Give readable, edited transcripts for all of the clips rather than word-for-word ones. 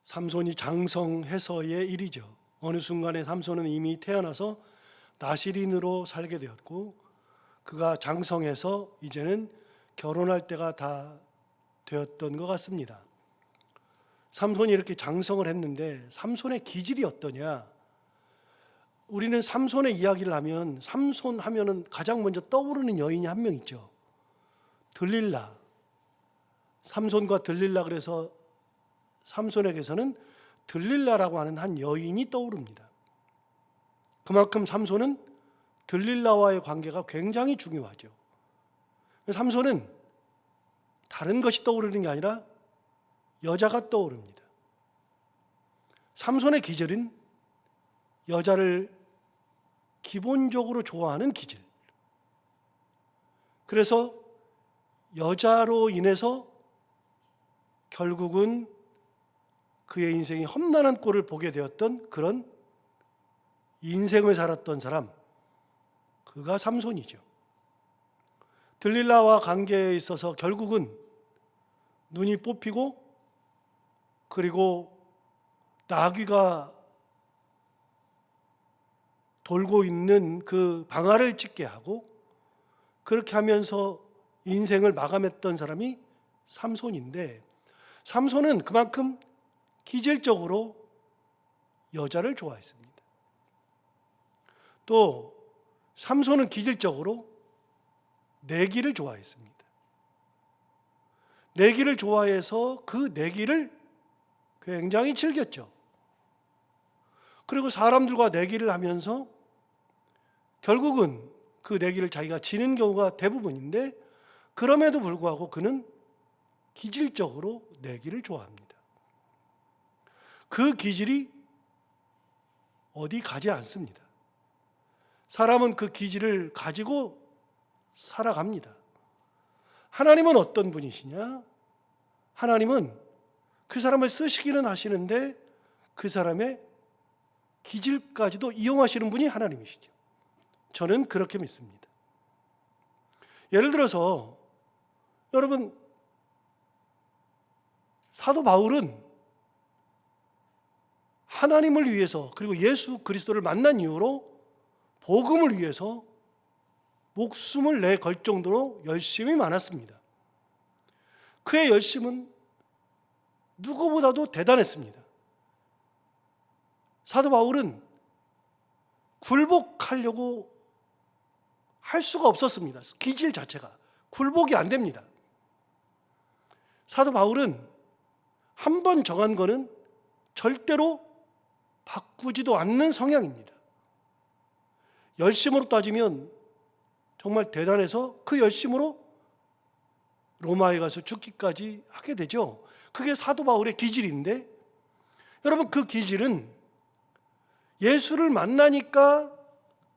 삼손이 장성해서의 일이죠. 어느 순간에 삼손은 이미 태어나서 나시린으로 살게 되었고, 그가 장성해서 이제는 결혼할 때가 다 되었던 것 같습니다. 삼손이 이렇게 장성을 했는데 삼손의 기질이 어떠냐? 우리는 삼손의 이야기를 하면 삼손 하면은 가장 먼저 떠오르는 여인이 한 명 있죠. 들릴라. 삼손과 들릴라, 그래서 삼손에게서는 들릴라라고 하는 한 여인이 떠오릅니다. 그만큼 삼손은 들릴라와의 관계가 굉장히 중요하죠. 삼손은 다른 것이 떠오르는 게 아니라 여자가 떠오릅니다. 삼손의 기질은 여자를 기본적으로 좋아하는 기질. 그래서 여자로 인해서 결국은 그의 인생이 험난한 꼴을 보게 되었던 그런 인생을 살았던 사람, 그가 삼손이죠. 들릴라와 관계에 있어서 결국은 눈이 뽑히고, 그리고 나귀가 돌고 있는 그 방아를 찢게 하고, 그렇게 하면서 인생을 마감했던 사람이 삼손인데, 삼손은 그만큼 기질적으로 여자를 좋아했습니다. 또 삼손은 기질적으로 내기를 좋아했습니다. 내기를 좋아해서 그 내기를 굉장히 즐겼죠. 그리고 사람들과 내기를 하면서 결국은 그 내기를 자기가 지는 경우가 대부분인데, 그럼에도 불구하고 그는 기질적으로 내기를 좋아합니다. 그 기질이 어디 가지 않습니다. 사람은 그 기질을 가지고 살아갑니다. 하나님은 어떤 분이시냐? 하나님은 그 사람을 쓰시기는 하시는데 그 사람의 기질까지도 이용하시는 분이 하나님이시죠. 저는 그렇게 믿습니다. 예를 들어서 여러분, 사도 바울은 하나님을 위해서, 그리고 예수 그리스도를 만난 이후로 복음을 위해서 목숨을 내걸 정도로 열심이 많았습니다. 그의 열심은 누구보다도 대단했습니다. 사도 바울은 굴복하려고 할 수가 없었습니다. 기질 자체가 굴복이 안 됩니다. 사도 바울은 한 번 정한 거는 절대로 바꾸지도 않는 성향입니다. 열심으로 따지면 정말 대단해서 그 열심으로 로마에 가서 죽기까지 하게 되죠. 그게 사도 바울의 기질인데, 여러분, 그 기질은 예수를 만나니까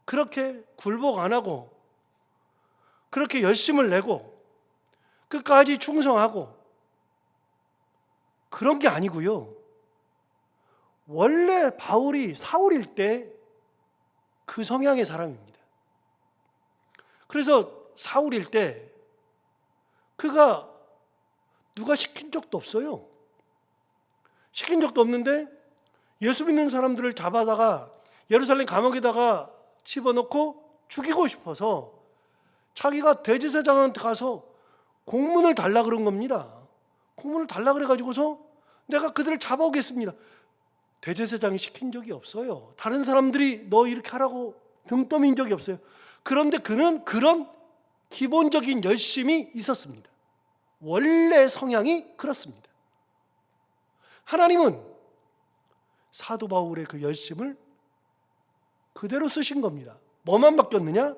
그렇게 굴복 안 하고 그렇게 열심을 내고 끝까지 충성하고 그런 게 아니고요. 원래 바울이 사울일 때 그 성향의 사람입니다. 그래서 사울일 때 그가 누가 시킨 적도 없어요. 시킨 적도 없는데 예수 믿는 사람들을 잡아다가 예루살렘 감옥에다가 집어넣고 죽이고 싶어서 자기가 대제사장한테 가서 공문을 달라 그런 겁니다. 공문을 달라 그래가지고서 내가 그들을 잡아오겠습니다. 대제사장이 시킨 적이 없어요. 다른 사람들이 너 이렇게 하라고 등 떠민 적이 없어요. 그런데 그는 그런 기본적인 열심이 있었습니다. 원래 성향이 그렇습니다. 하나님은 사도 바울의 그 열심을 그대로 쓰신 겁니다. 뭐만 바뀌었느냐?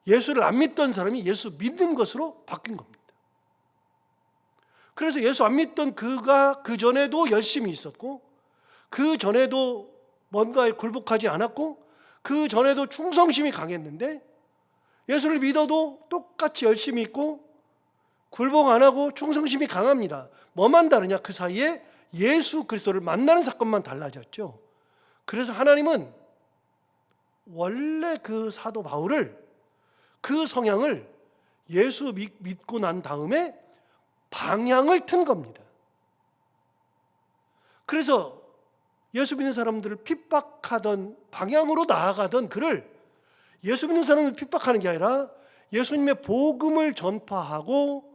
예수를 안 믿던 사람이 예수 믿는 것으로 바뀐 겁니다. 그래서 예수 안 믿던 그가 그 전에도 열심히 있었고, 그 전에도 뭔가에 굴복하지 않았고, 그 전에도 충성심이 강했는데, 예수를 믿어도 똑같이 열심히 있고 굴복 안 하고 충성심이 강합니다. 뭐만 다르냐? 그 사이에 예수 그리스도를 만나는 사건만 달라졌죠. 그래서 하나님은 원래 그 사도 바울을, 그 성향을 예수 믿고 난 다음에 방향을 튼 겁니다. 그래서 예수 믿는 사람들을 핍박하던 방향으로 나아가던 그를 예수 믿는 사람을 핍박하는 게 아니라 예수님의 복음을 전파하고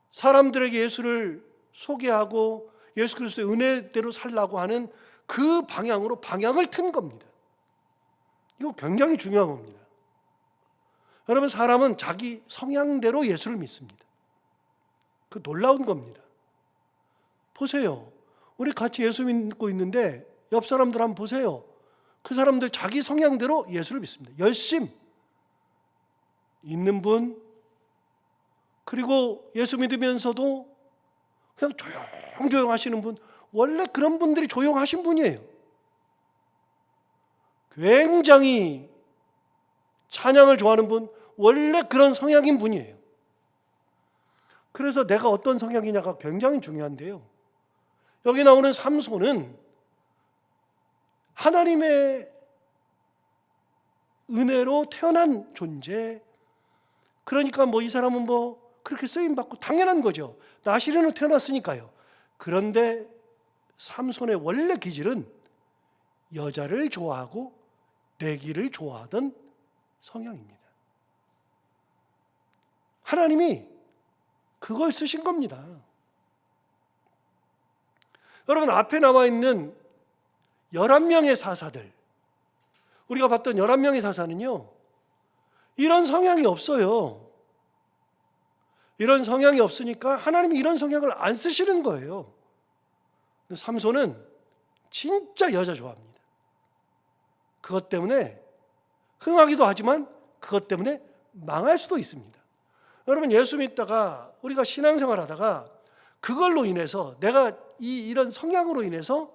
사람들에게 예수를 소개하고 예수 그리스도의 은혜대로 살라고 하는 그 방향으로 방향을 튼 겁니다. 이거 굉장히 중요한 겁니다. 여러분, 사람은 자기 성향대로 예수를 믿습니다. 그 놀라운 겁니다. 보세요. 우리 같이 예수 믿고 있는데 옆 사람들 한번 보세요. 그 사람들 자기 성향대로 예수를 믿습니다. 열심 있는 분, 그리고 예수 믿으면서도 그냥 조용조용 하시는 분, 원래 그런 분들이 조용하신 분이에요. 굉장히 찬양을 좋아하는 분, 원래 그런 성향인 분이에요. 그래서 내가 어떤 성향이냐가 굉장히 중요한데요. 여기 나오는 삼손은 하나님의 은혜로 태어난 존재, 그러니까 이 사람은 그렇게 쓰임받고 당연한 거죠. 나시린으로 태어났으니까요. 그런데 삼손의 원래 기질은 여자를 좋아하고 내기를 좋아하던 성향입니다. 하나님이 그걸 쓰신 겁니다. 여러분, 앞에 나와 있는 11명의 사사들, 우리가 봤던 11명의 사사는요, 이런 성향이 없어요. 이런 성향이 없으니까 하나님이 이런 성향을 안 쓰시는 거예요. 삼손은 진짜 여자 좋아합니다. 그것 때문에 흥하기도 하지만 그것 때문에 망할 수도 있습니다. 여러분, 예수 믿다가 우리가 신앙생활 하다가 그걸로 인해서 내가 이런 성향으로 인해서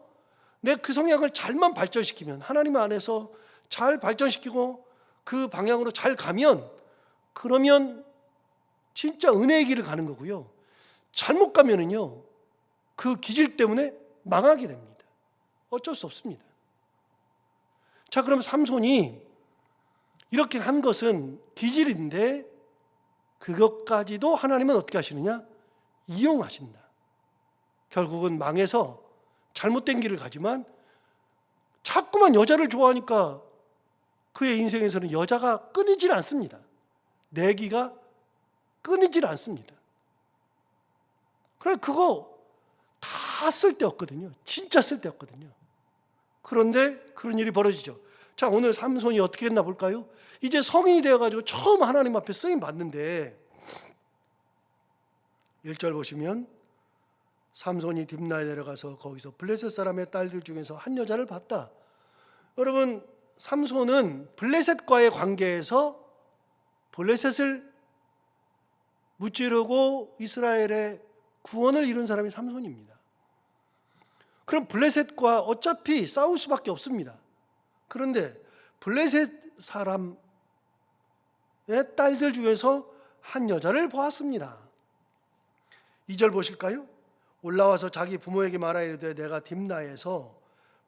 내 그 성향을 잘만 발전시키면, 하나님 안에서 잘 발전시키고 그 방향으로 잘 가면, 그러면 진짜 은혜의 길을 가는 거고요. 잘못 가면은요, 그 기질 때문에 망하게 됩니다. 어쩔 수 없습니다. 자, 그럼 삼손이 이렇게 한 것은 기질인데 그것까지도 하나님은 어떻게 하시느냐? 이용하신다. 결국은 망해서 잘못된 길을 가지만 자꾸만 여자를 좋아하니까 그의 인생에서는 여자가 끊이질 않습니다. 내기가 끊이질 않습니다. 그래, 그거 다 쓸데없거든요. 진짜 쓸데없거든요. 그런데 그런 일이 벌어지죠. 자, 오늘 삼손이 어떻게 했나 볼까요? 이제 성인이 되어가지고 처음 하나님 앞에 쓰임 받는데 1절 보시면 삼손이 딥나에 내려가서 거기서 블레셋 사람의 딸들 중에서 한 여자를 봤다. 여러분, 삼손은 블레셋과의 관계에서 블레셋을 무찌르고 이스라엘의 구원을 이룬 사람이 삼손입니다. 그럼 블레셋과 어차피 싸울 수밖에 없습니다. 그런데 블레셋 사람의 딸들 중에서 한 여자를 보았습니다. 2절 보실까요? 올라와서 자기 부모에게 말하 이르되 내가 딥나에서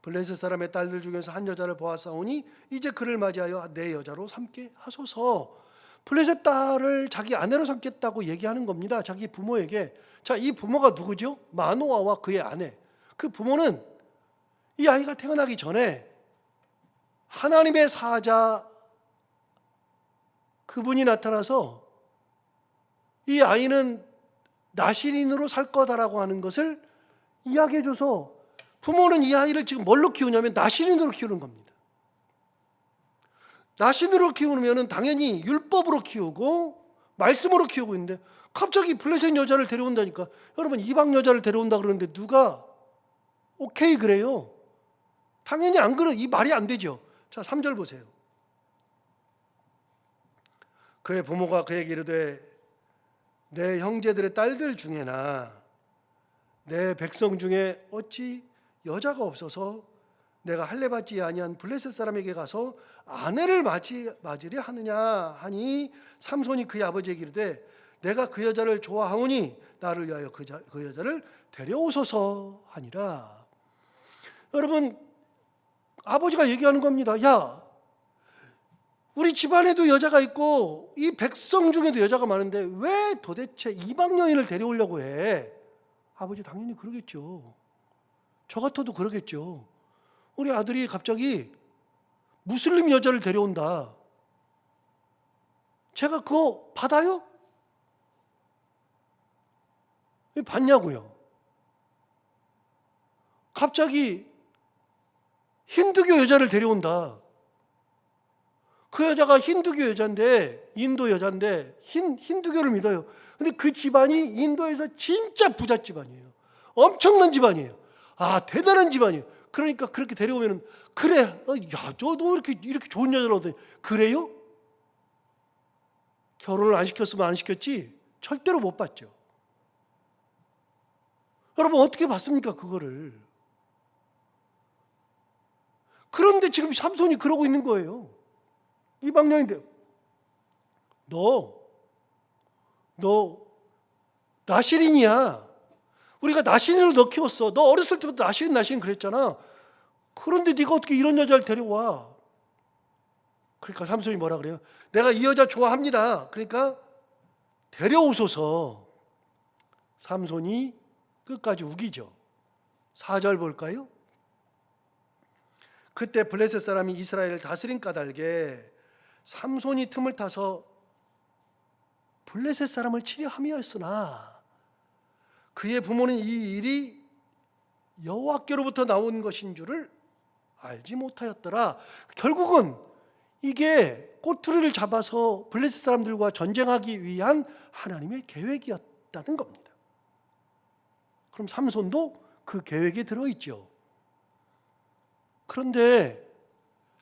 블레셋 사람의 딸들 중에서 한 여자를 보았사오니 이제 그를 맞이하여 내 여자로 삼게 하소서. 블레셋 딸을 자기 아내로 삼겠다고 얘기하는 겁니다. 자기 부모에게. 자, 이 부모가 누구죠? 마노아와 그의 아내. 그 부모는 이 아이가 태어나기 전에 하나님의 사자 그분이 나타나서 이 아이는 나실인으로 살 거다라고 하는 것을 이야기해줘서 부모는 이 아이를 지금 뭘로 키우냐면 나실인으로 키우는 겁니다. 나실인으로 키우면 당연히 율법으로 키우고 말씀으로 키우고 있는데 갑자기 블레셋 여자를 데려온다니까. 여러분, 이방 여자를 데려온다 그러는데 누가 오케이 그래요? 당연히 안 그래. 이 말이 안 되죠. 자, 3절 보세요. 그의 부모가 그에게 이르되 내 형제들의 딸들 중에나 내 백성 중에 어찌 여자가 없어서 내가 할례받지 아니한 블레셋 사람에게 가서 아내를 맞으려 하느냐 하니 삼손이 그의 아버지에게 이르되 내가 그 여자를 좋아하오니 나를 위하여 그 여자를 데려오소서 하니라. 여러분, 아버지가 얘기하는 겁니다. 야, 우리 집안에도 여자가 있고 이 백성 중에도 여자가 많은데 왜 도대체 이방 여인을 데려오려고 해? 아버지 당연히 그러겠죠. 저 같아도 그러겠죠. 우리 아들이 갑자기 무슬림 여자를 데려온다. 제가 그거 받아요? 왜 받냐고요. 갑자기 힌두교 여자를 데려온다. 그 여자가 힌두교 여자인데, 인도 여자인데 힌두교를 믿어요. 근데 그 집안이 인도에서 진짜 부자 집안이에요. 엄청난 집안이에요. 아, 대단한 집안이에요. 그러니까 그렇게 데려오면은 그래, 야, 너 이렇게 좋은 여자를 얻더니 그래요? 결혼을 안 시켰으면 안 시켰지 절대로 못 받죠. 여러분 어떻게 받습니까 그거를? 그런데 지금 삼손이 그러고 있는 거예요. 이방년인데 너 나실인이야. 우리가 나실인으로 너 키웠어. 너 어렸을 때부터 나실인 그랬잖아. 그런데 네가 어떻게 이런 여자를 데려와? 그러니까 삼손이 뭐라 그래요? 내가 이 여자 좋아합니다. 그러니까 데려오소서. 삼손이 끝까지 우기죠. 4절 볼까요? 그때 블레셋 사람이 이스라엘을 다스린 까닭에 삼손이 틈을 타서 블레셋 사람을 치려 함이었으나 그의 부모는 이 일이 여호와께로부터 나온 것인 줄을 알지 못하였더라. 결국은 이게 꼬투리를 잡아서 블레셋 사람들과 전쟁하기 위한 하나님의 계획이었다는 겁니다. 그럼 삼손도 그 계획에 들어있죠. 그런데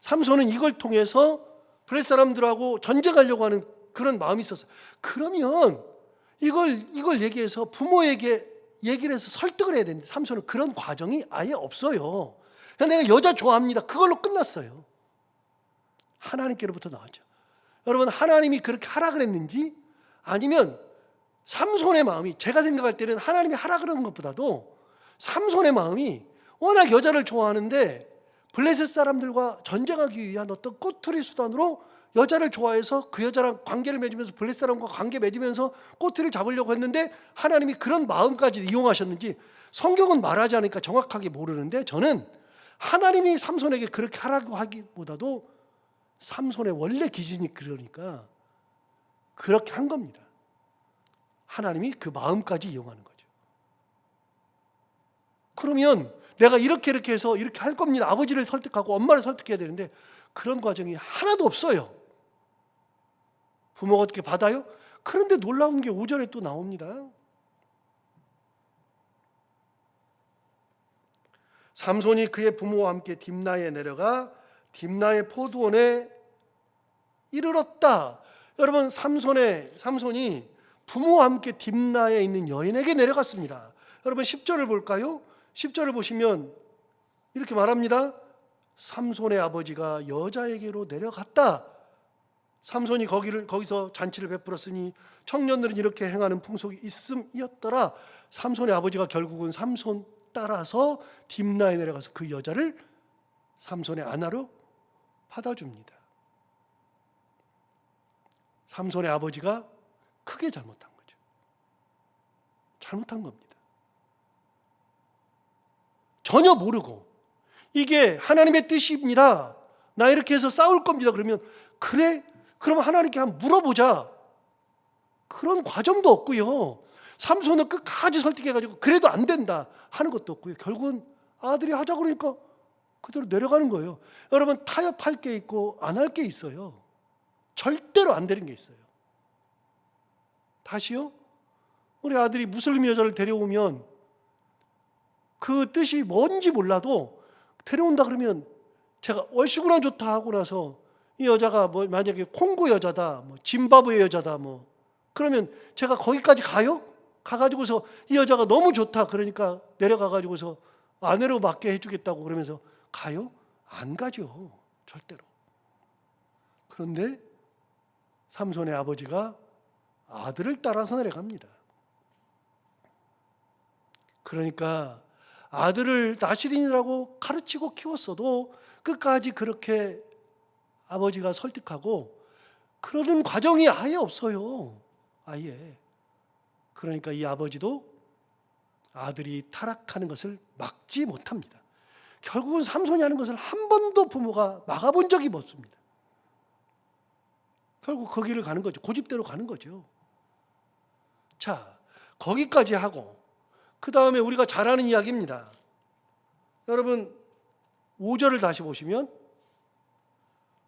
삼손은 이걸 통해서 블레셋 사람들하고 전쟁하려고 하는 그런 마음이 있었어요. 그러면 이걸 얘기해서 부모에게 얘기를 해서 설득을 해야 되는데 삼손은 그런 과정이 아예 없어요. 그냥 내가 여자 좋아합니다. 그걸로 끝났어요. 하나님께로부터 나왔죠. 여러분 하나님이 그렇게 하라 그랬는지 아니면 삼손의 마음이, 제가 생각할 때는 하나님이 하라 그러는 것보다도 삼손의 마음이 워낙 여자를 좋아하는데 블레셋 사람들과 전쟁하기 위한 어떤 꼬투리 수단으로 여자를 좋아해서 그 여자랑 관계를 맺으면서 블레셋 사람과 관계 맺으면서 꼬투리를 잡으려고 했는데 하나님이 그런 마음까지 이용하셨는지 성경은 말하지 않으니까 정확하게 모르는데 저는 하나님이 삼손에게 그렇게 하라고 하기보다도 삼손의 원래 기질이 그러니까 그렇게 한 겁니다. 하나님이 그 마음까지 이용하는 거죠. 그러면 내가 이렇게 해서 이렇게 할 겁니다. 아버지를 설득하고 엄마를 설득해야 되는데 그런 과정이 하나도 없어요. 부모가 어떻게 받아요? 그런데 놀라운 게 5절에 또 나옵니다. 삼손이 그의 부모와 함께 딥나에 내려가 딥나의 포도원에 이르렀다. 여러분 삼손이 부모와 함께 딥나에 있는 여인에게 내려갔습니다. 여러분 10절을 볼까요? 10절을 보시면 이렇게 말합니다. 삼손의 아버지가 여자에게로 내려갔다. 삼손이 거기서 잔치를 베풀었으니 청년들은 이렇게 행하는 풍속이 있음이었더라. 삼손의 아버지가 결국은 삼손 따라서 딥나에 내려가서 그 여자를 삼손의 아내로 받아줍니다. 삼손의 아버지가 크게 잘못한 거죠. 잘못한 겁니다. 전혀 모르고 이게 하나님의 뜻입니다. 나 이렇게 해서 싸울 겁니다. 그러면 그래? 그럼 하나님께 한번 물어보자. 그런 과정도 없고요. 삼손은 끝까지 설득해가지고 그래도 안 된다 하는 것도 없고요. 결국은 아들이 하자 그러니까 그대로 내려가는 거예요. 여러분 타협할 게 있고 안 할 게 있어요. 절대로 안 되는 게 있어요. 다시요. 우리 아들이 무슬림 여자를 데려오면 그 뜻이 뭔지 몰라도 데려온다 그러면 제가 얼씨구나 좋다 하고 나서 이 여자가 뭐 만약에 콩고 여자다, 뭐 짐바브웨 여자다, 뭐 그러면 제가 거기까지 가요? 가가지고서 이 여자가 너무 좋다 그러니까 내려가가지고서 아내로 맡게 해주겠다고 그러면서 가요? 안 가죠. 절대로. 그런데 삼손의 아버지가 아들을 따라서 내려갑니다. 그러니까 아들을 나실인이라고 가르치고 키웠어도 끝까지 그렇게 아버지가 설득하고 그러는 과정이 아예 없어요. 아예. 그러니까 이 아버지도 아들이 타락하는 것을 막지 못합니다. 결국은 삼손이 하는 것을 한 번도 부모가 막아본 적이 없습니다. 결국 거기를 가는 거죠. 고집대로 가는 거죠. 자, 거기까지 하고 그 다음에 우리가 잘 아는 이야기입니다. 여러분 5절을 다시 보시면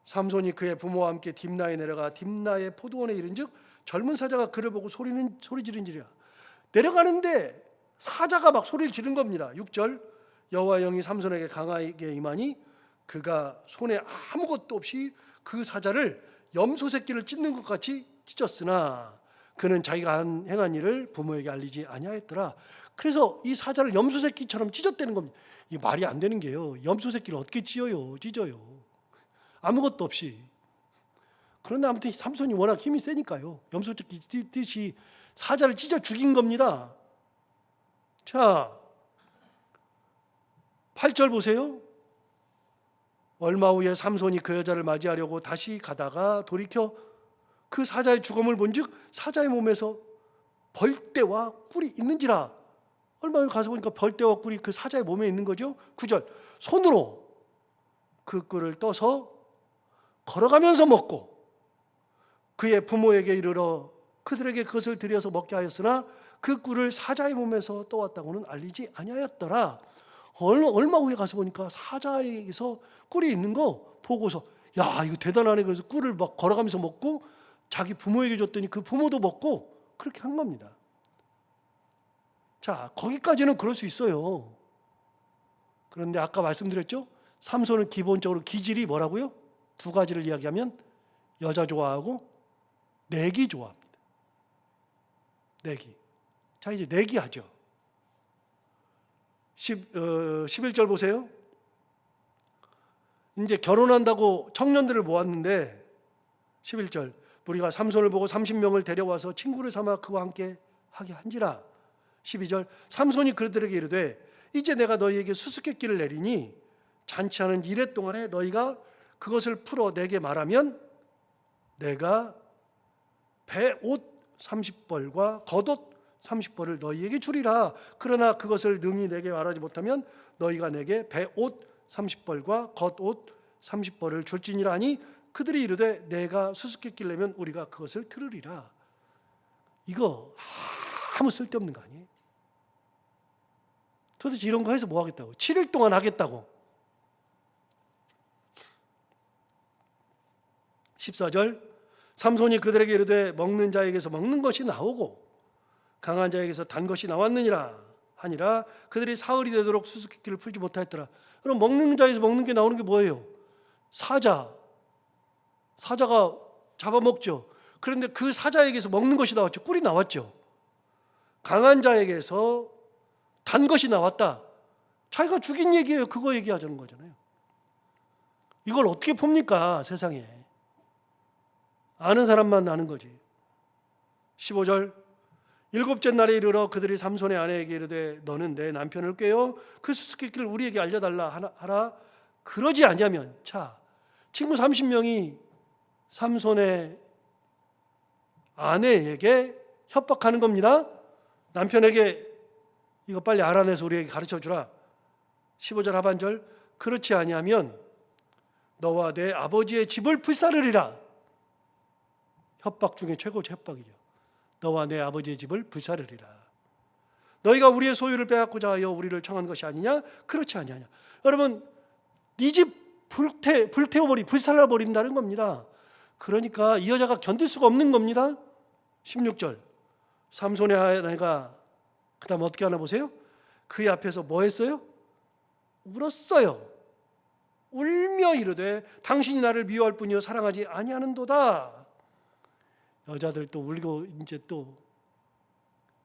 삼손이 그의 부모와 함께 딥나에 내려가 딥나의 포도원에 이른즉 젊은 사자가 그를 보고 소리 지른지라. 내려가는데 사자가 막 소리를 지른 겁니다. 6절 여호와의 영이 삼손에게 강하게 임하니 그가 손에 아무것도 없이 그 사자를 염소 새끼를 찢는 것 같이 찢었으나 그는 자기가 행한 일을 부모에게 알리지 아니하였더라. 그래서 이 사자를 염소 새끼처럼 찢었다는 겁니다. 이 말이 안 되는 게요. 염소 새끼를 어떻게 찢어요? 아무것도 없이. 그런데 아무튼 삼손이 워낙 힘이 세니까요. 염소 새끼 찢듯이 사자를 찢어 죽인 겁니다. 자, 8절 보세요. 얼마 후에 삼손이 그 여자를 맞이하려고 다시 가다가 돌이켜 그 사자의 죽음을 본즉 사자의 몸에서 벌떼와 꿀이 있는지라. 얼마 후에 가서 보니까 벌떼와 꿀이 그 사자의 몸에 있는 거죠. 9절 손으로 그 꿀을 떠서 걸어가면서 먹고 그의 부모에게 이르러 그들에게 그것을 들여서 먹게 하였으나 그 꿀을 사자의 몸에서 떠왔다고는 알리지 아니하였더라. 얼마 후에 가서 보니까 사자에게서 꿀이 있는 거 보고서 야 이거 대단하네. 그래서 꿀을 막 걸어가면서 먹고 자기 부모에게 줬더니 그 부모도 먹고 그렇게 한 겁니다. 자, 거기까지는 그럴 수 있어요. 그런데 아까 말씀드렸죠? 삼손은 기본적으로 기질이 뭐라고요? 두 가지를 이야기하면 여자 좋아하고 내기 좋아합니다. 내기. 자, 이제 내기하죠. 11절 보세요. 이제 결혼한다고 청년들을 모았는데 11절 우리가 삼손을 보고 30명을 데려와서 친구를 삼아 그와 함께 하게 한지라. 12절 삼손이 그들에게 이르되 이제 내가 너희에게 수수께끼를 내리니 잔치하는 이래 동안에 너희가 그것을 풀어 내게 말하면 내가 배옷 30벌과 겉옷 30벌을 너희에게 주리라. 그러나 그것을 능히 내게 말하지 못하면 너희가 내게 배옷 30벌과 겉옷 30벌을 줄지니라 하니 그들이 이르되 내가 수수께끼를 내면 우리가 그것을 들으리라. 이거 아무 쓸데없는 거 아니에요? 도대체 이런 거 해서 뭐 하겠다고? 7일 동안 하겠다고. 14절 삼손이 그들에게 이르되 먹는 자에게서 먹는 것이 나오고 강한 자에게서 단 것이 나왔느니라 하니라. 그들이 사흘이 되도록 수수께끼를 풀지 못하였더라. 그럼 먹는 자에서 먹는 게 나오는 게 뭐예요? 사자가 잡아먹죠. 그런데 그 사자에게서 먹는 것이 나왔죠. 꿀이 나왔죠. 강한 자에게서 단 것이 나왔다. 자기가 죽인 얘기예요. 그거 얘기하자는 거잖아요. 이걸 어떻게 풉니까? 세상에. 아는 사람만 아는 거지. 15절 일곱째 날에 이르러 그들이 삼손의 아내에게 이르되 너는 내 남편을 꾀어 그 수수께끼를 우리에게 알려달라 하라. 그러지 않으면 자 친구 30명이 삼손의 아내에게 협박하는 겁니다. 남편에게 이거 빨리 알아내서 우리에게 가르쳐 주라. 15절 하반절 그렇지 아니하면 너와 내 아버지의 집을 불사르리라. 협박 중에 최고 협박이죠. 너와 내 아버지의 집을 불사르리라. 너희가 우리의 소유를 빼앗고자 하여 우리를 청한 것이 아니냐? 그렇지 아니하냐. 여러분 네 집 불살라버린다는 겁니다. 그러니까 이 여자가 견딜 수가 없는 겁니다. 16절 삼손의 아내가 그 다음 어떻게 하나 보세요. 그의 앞에서 뭐 했어요? 울었어요. 울며 이르되 당신이 나를 미워할 뿐이요 사랑하지 아니하는도다. 여자들 또 울고 이제 또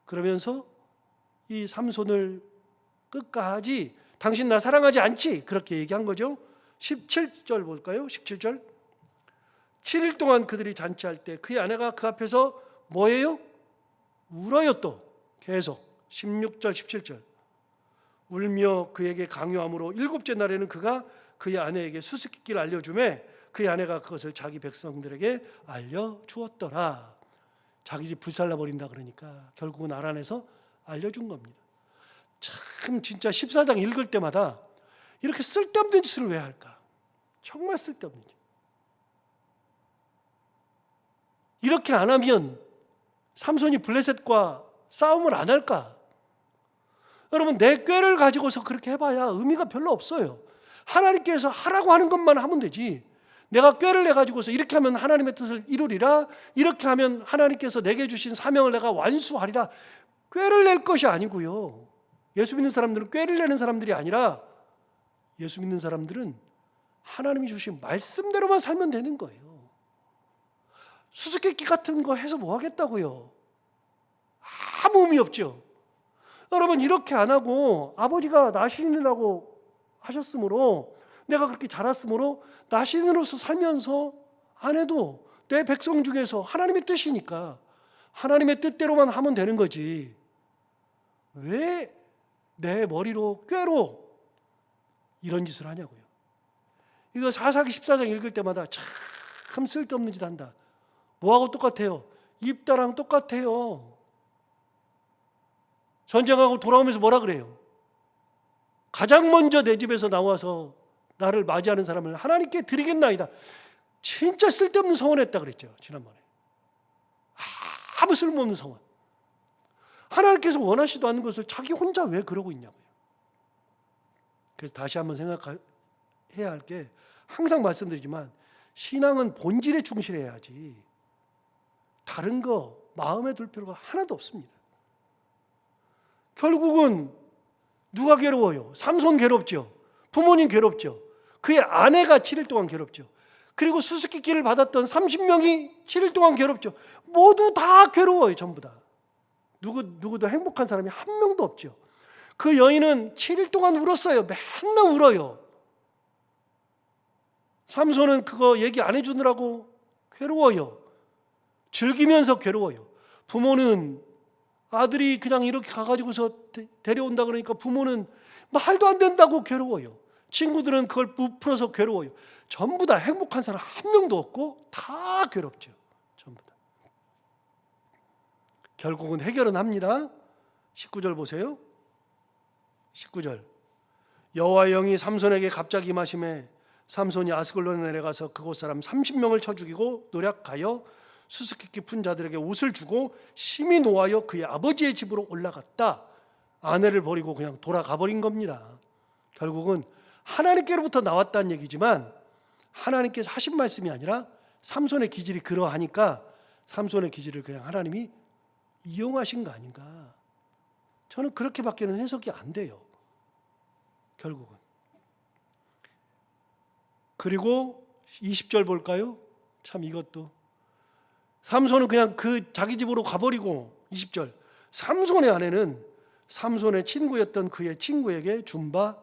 그러면서 이 삼손을 끝까지 당신 나 사랑하지 않지 그렇게 얘기한 거죠. 17절 볼까요? 17절 7일 동안 그들이 잔치할 때 그의 아내가 그 앞에서 뭐예요? 울어요. 또 계속 16절 17절 울며 그에게 강요함으로 일곱째 날에는 그가 그의 아내에게 수수께끼를 알려주매 그의 아내가 그것을 자기 백성들에게 알려주었더라. 자기 집 불살라버린다 그러니까 결국은 알아내서 알려준 겁니다. 참 진짜 14장 읽을 때마다 이렇게 쓸데없는 짓을 왜 할까? 정말 쓸데없는 짓. 이렇게 안 하면 삼손이 블레셋과 싸움을 안 할까? 여러분, 내 꾀를 가지고서 그렇게 해봐야 의미가 별로 없어요. 하나님께서 하라고 하는 것만 하면 되지. 내가 꾀를 내가지고서 이렇게 하면 하나님의 뜻을 이루리라, 이렇게 하면 하나님께서 내게 주신 사명을 내가 완수하리라, 꾀를 낼 것이 아니고요. 예수 믿는 사람들은 꾀를 내는 사람들이 아니라 예수 믿는 사람들은 하나님이 주신 말씀대로만 살면 되는 거예요. 수수께끼 같은 거 해서 뭐 하겠다고요? 아무 의미 없죠. 여러분, 이렇게 안 하고 아버지가 나신이라고 하셨으므로, 내가 그렇게 자랐으므로 나신으로서 살면서 안 해도 내 백성 중에서 하나님의 뜻이니까 하나님의 뜻대로만 하면 되는 거지, 왜 내 머리로 꾀로 이런 짓을 하냐고요. 이거 사사기 14장 읽을 때마다 참 쓸데없는 짓 한다. 뭐하고 똑같아요? 입다랑 똑같아요. 전쟁하고 돌아오면서 뭐라 그래요? 가장 먼저 내 집에서 나와서 나를 맞이하는 사람을 하나님께 드리겠나이다. 진짜 쓸데없는 서원했다 그랬죠, 지난번에. 아무 쓸모없는 서원. 하나님께서 원하시도 않는 것을 자기 혼자 왜 그러고 있냐고요. 그래서 다시 한번 생각해야 할 게, 항상 말씀드리지만 신앙은 본질에 충실해야지 다른 거 마음에 둘 필요가 하나도 없습니다. 결국은 누가 괴로워요? 삼손 괴롭죠. 부모님 괴롭죠. 그의 아내가 7일 동안 괴롭죠. 그리고 수수께끼를 받았던 30명이 7일 동안 괴롭죠. 모두 다 괴로워요. 전부 다. 누구도 행복한 사람이 한 명도 없죠. 그 여인은 7일 동안 울었어요. 맨날 울어요. 삼손은 그거 얘기 안 해주느라고 괴로워요. 즐기면서 괴로워요. 부모는 아들이 그냥 이렇게 가가지고서 데려온다 그러니까 부모는 말도 안 된다고 괴로워요. 친구들은 그걸 부풀어서 괴로워요. 전부 다 행복한 사람 한 명도 없고 다 괴롭죠. 전부 다. 결국은 해결은 합니다. 19절 보세요. 19절. 여호와의 영이 삼손에게 갑자기 임하심에 삼손이 아스글론에 내려가서 그곳 사람 30명을 쳐 죽이고 노략하여 수수께끼 푼 자들에게 옷을 주고 심히 노하여 그의 아버지의 집으로 올라갔다. 아내를 버리고 그냥 돌아가 버린 겁니다. 결국은 하나님께로부터 나왔다는 얘기지만 하나님께서 하신 말씀이 아니라 삼손의 기질이 그러하니까 삼손의 기질을 그냥 하나님이 이용하신 거 아닌가. 저는 그렇게밖에는 해석이 안 돼요. 결국은. 그리고 20절 볼까요? 참 이것도. 삼손은 그냥 그 자기 집으로 가버리고 20절. 삼손의 아내는 삼손의 친구였던 그의 친구에게 준 바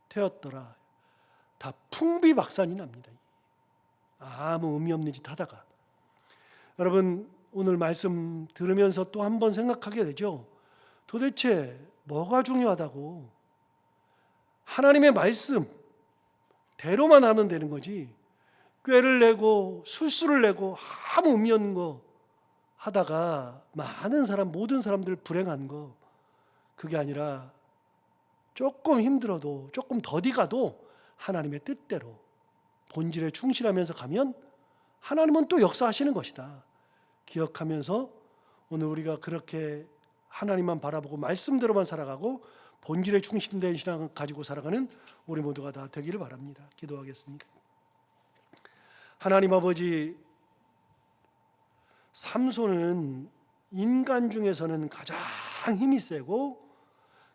되었더라. 다 풍비박산이 납니다. 아무 의미 없는 짓 하다가. 여러분, 오늘 말씀 들으면서 또 한 번 생각하게 되죠. 도대체 뭐가 중요하다고? 하나님의 말씀 대로만 하면 되는 거지, 꾀를 내고 술수를 내고 아무 의미 없는 거 하다가 많은 사람, 모든 사람들 불행한 거, 그게 아니라 조금 힘들어도 조금 더디 가도 하나님의 뜻대로 본질에 충실하면서 가면 하나님은 또 역사하시는 것이다 기억하면서 오늘 우리가 그렇게 하나님만 바라보고 말씀대로만 살아가고 본질에 충실된 신앙을 가지고 살아가는 우리 모두가 다 되기를 바랍니다. 기도하겠습니다. 하나님 아버지, 삼손은 인간 중에서는 가장 힘이 세고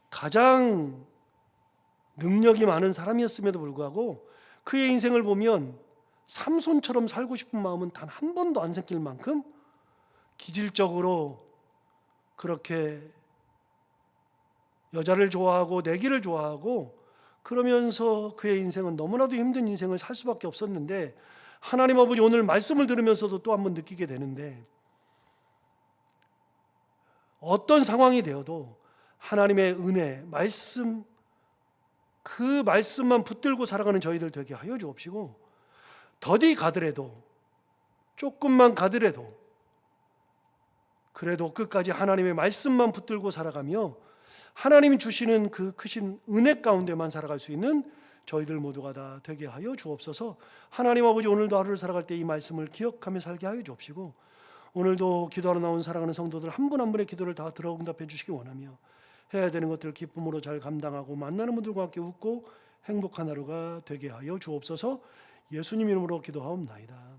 가장 능력이 많은 사람이었음에도 불구하고 그의 인생을 보면 삼손처럼 살고 싶은 마음은 단 한 번도 안 생길 만큼 기질적으로 그렇게 여자를 좋아하고 내기를 좋아하고 그러면서 그의 인생은 너무나도 힘든 인생을 살 수밖에 없었는데, 하나님 아버지, 오늘 말씀을 들으면서도 또 한 번 느끼게 되는데, 어떤 상황이 되어도 하나님의 은혜, 말씀, 그 말씀만 붙들고 살아가는 저희들 되게 하여 주옵시고, 더디 가더라도, 조금만 가더라도 그래도 끝까지 하나님의 말씀만 붙들고 살아가며 하나님이 주시는 그 크신 은혜 가운데만 살아갈 수 있는 저희들 모두가 다 되게 하여 주옵소서. 하나님 아버지, 오늘도 하루를 살아갈 때 이 말씀을 기억하며 살게 하여 주옵시고, 오늘도 기도하러 나온 사랑하는 성도들 한 분 한 분의 기도를 다 들어 응답해 주시기 원하며, 해야 되는 것들을 기쁨으로 잘 감당하고 만나는 분들과 함께 웃고 행복한 하루가 되게 하여 주옵소서. 예수님 이름으로 기도하옵나이다.